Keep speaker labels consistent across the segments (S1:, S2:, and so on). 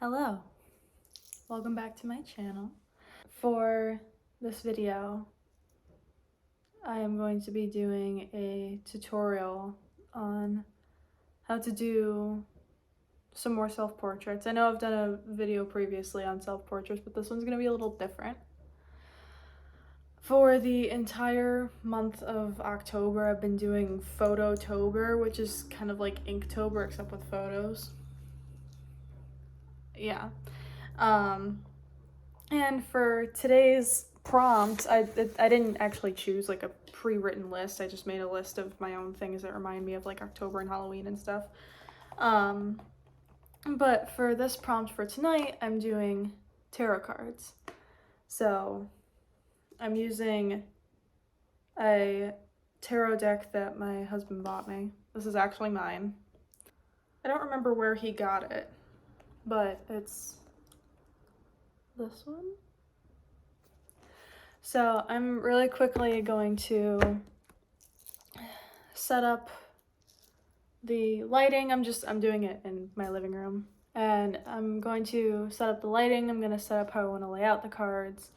S1: Hello, welcome back to my channel. For this video, I am going to be doing a tutorial on how to do some more self-portraits. I know I've done a video previously on self-portraits, but this one's going to be a little different. For the entire month of October, I've been doing Phototober, which is kind of like Inktober except with photos. Yeah. And for today's prompt, I didn't actually choose like a pre-written list. I just made a list of my own things that remind me of like October and Halloween and stuff. But for this prompt for tonight, I'm doing tarot cards. So I'm using a tarot deck that my husband bought me. This is actually mine. I don't remember where he got it, but it's this one. So I'm really quickly going to set up the lighting. I'm doing it in my living room, and I'm going to set up the lighting. I'm going to set up how I want to lay out the cards,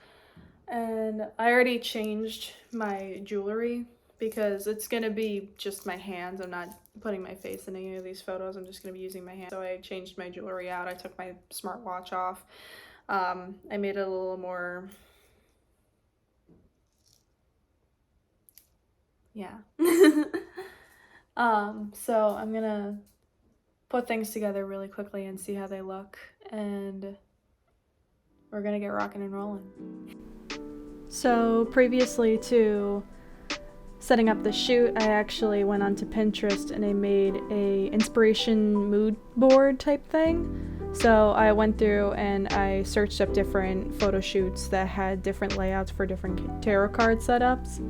S1: and I already changed my jewelry because it's going to be just my hands. I'm not putting my face in any of these photos. I'm just going to be using my hands. So I changed my jewelry out. I took my smartwatch off. I made it a little more, yeah. So I'm gonna put things together really quickly and see how they look, and we're gonna get rocking and rolling. So previously to setting up the shoot, I actually went onto Pinterest and I made a inspiration mood board type thing. So I went through and I searched up different photo shoots that had different layouts for different tarot card setups.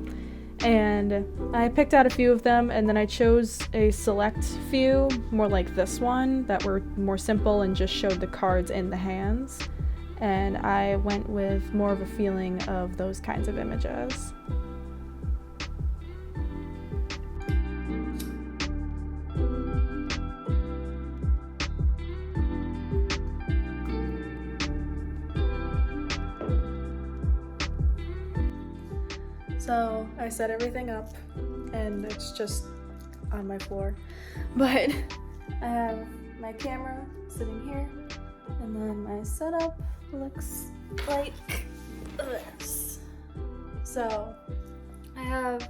S1: And I picked out a few of them, and then I chose a select few, more like this one, that were more simple and just showed the cards in the hands. And I went with more of a feeling of those kinds of images. So I set everything up, and it's just on my floor. But I have my camera sitting here, and then my setup looks like this. So I have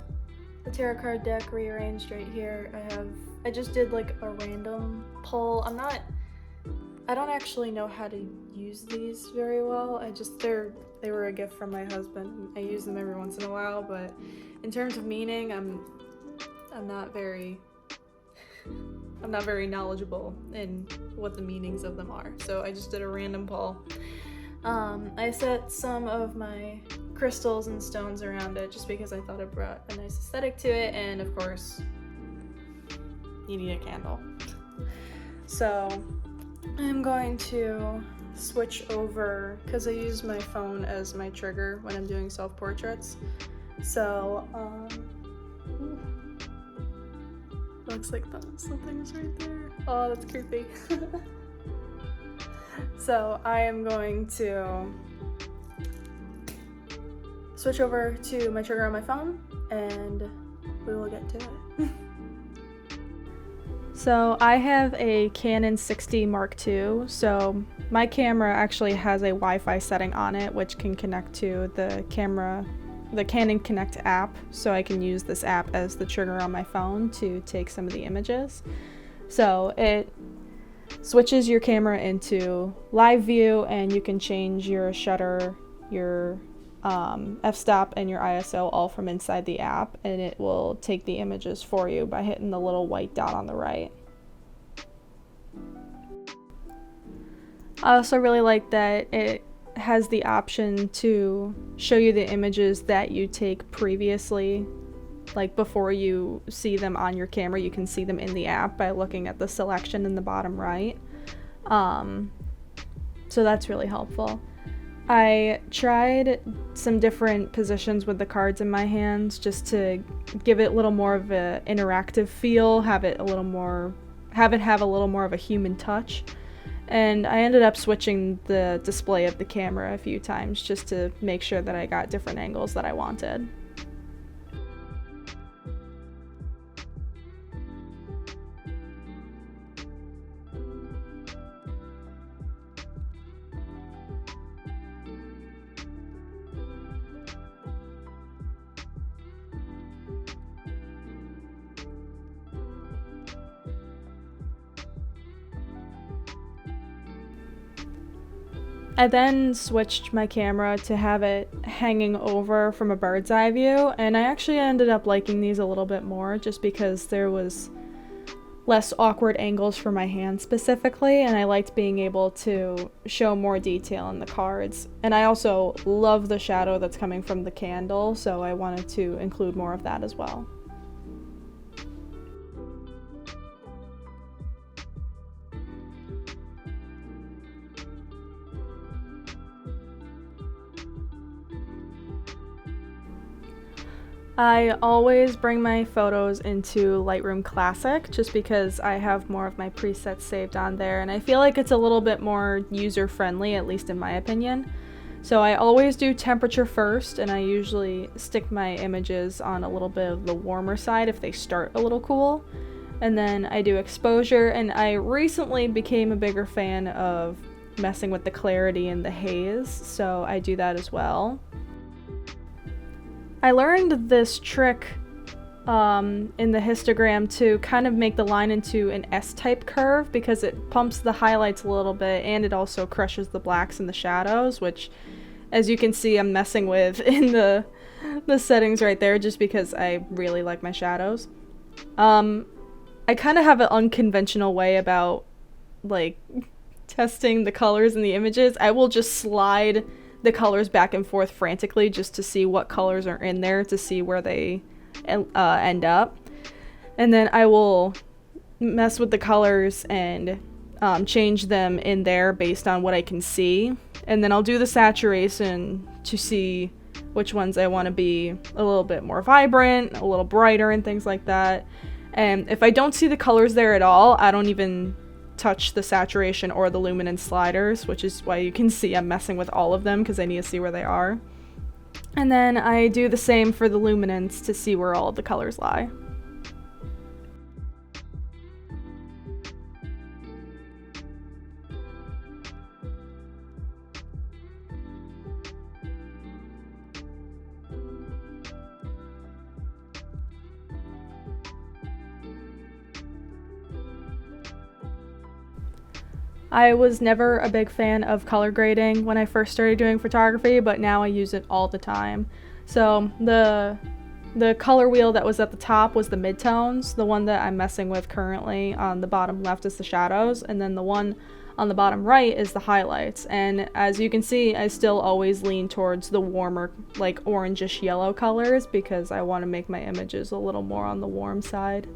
S1: the tarot card deck rearranged right here. I just did like a random pull. I don't actually know how to use these very well. They were a gift from my husband. I use them every once in a while, but in terms of meaning, I'm not very knowledgeable in what the meanings of them are. So I just did a random pull. I set some of my crystals and stones around it just because I thought it brought a nice aesthetic to it, and of course, you need a candle. So I'm going to switch over because I use my phone as my trigger when I'm doing self-portraits. So looks like something's right there. Oh, that's creepy. So I am going to switch over to my trigger on my phone, and we will get to it. So I have a Canon 60 Mark II, so my camera actually has a Wi-Fi setting on it which can connect to the Canon Connect app, so I can use this app as the trigger on my phone to take some of the images. So it switches your camera into live view, and you can change your shutter, your f-stop, and your ISO all from inside the app, and it will take the images for you by hitting the little white dot on the right. I also really like that it has the option to show you the images that you take previously. Like before you see them on your camera, you can see them in the app by looking at the selection in the bottom right. So that's really helpful. I tried some different positions with the cards in my hands just to give it a little more of an interactive feel, have it have a little more of a human touch. And I ended up switching the display of the camera a few times just to make sure that I got different angles that I wanted. I then switched my camera to have it hanging over from a bird's eye view, and I actually ended up liking these a little bit more just because there was less awkward angles for my hand specifically, and I liked being able to show more detail in the cards. And I also love the shadow that's coming from the candle, so I wanted to include more of that as well. I always bring my photos into Lightroom Classic just because I have more of my presets saved on there, and I feel like it's a little bit more user-friendly, at least in my opinion. So I always do temperature first, and I usually stick my images on a little bit of the warmer side if they start a little cool. And then I do exposure, and I recently became a bigger fan of messing with the clarity and the haze, so I do that as well. I learned this trick in the histogram to kind of make the line into an S-type curve because it pumps the highlights a little bit and it also crushes the blacks and the shadows, which, as you can see, I'm messing with in the settings right there just because I really like my shadows. I kind of have an unconventional way about, like, testing the colors in the images. I will just slide the colors back and forth frantically just to see what colors are in there to see where they end up. And then I will mess with the colors and change them in there based on what I can see. And then I'll do the saturation to see which ones I want to be a little bit more vibrant, a little brighter, and things like that. And if I don't see the colors there at all, I don't even touch the saturation or the luminance sliders, which is why you can see I'm messing with all of them because I need to see where they are. And then I do the same for the luminance to see where all of the colors lie. I was never a big fan of color grading when I first started doing photography, but now I use it all the time. So the color wheel that was at the top was the midtones. The one that I'm messing with currently on the bottom left is the shadows, and then the one on the bottom right is the highlights. And as you can see, I still always lean towards the warmer, like orangish yellow colors because I want to make my images a little more on the warm side.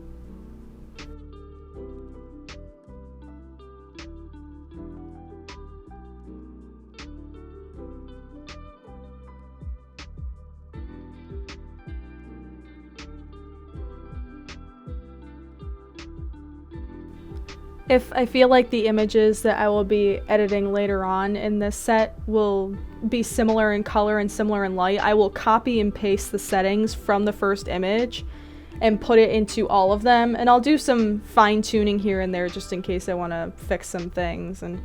S1: If I feel like the images that I will be editing later on in this set will be similar in color and similar in light, I will copy and paste the settings from the first image and put it into all of them. And I'll do some fine tuning here and there just in case I want to fix some things and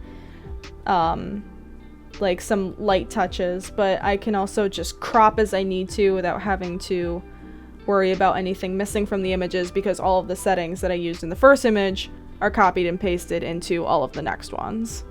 S1: like some light touches, but I can also just crop as I need to without having to worry about anything missing from the images because all of the settings that I used in the first image are copied and pasted into all of the next ones.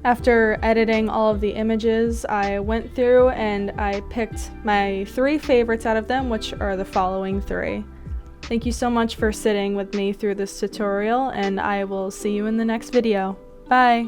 S1: After editing all of the images, I went through and I picked my 3 favorites out of them, which are the following 3. Thank you so much for sitting with me through this tutorial, and I will see you in the next video. Bye!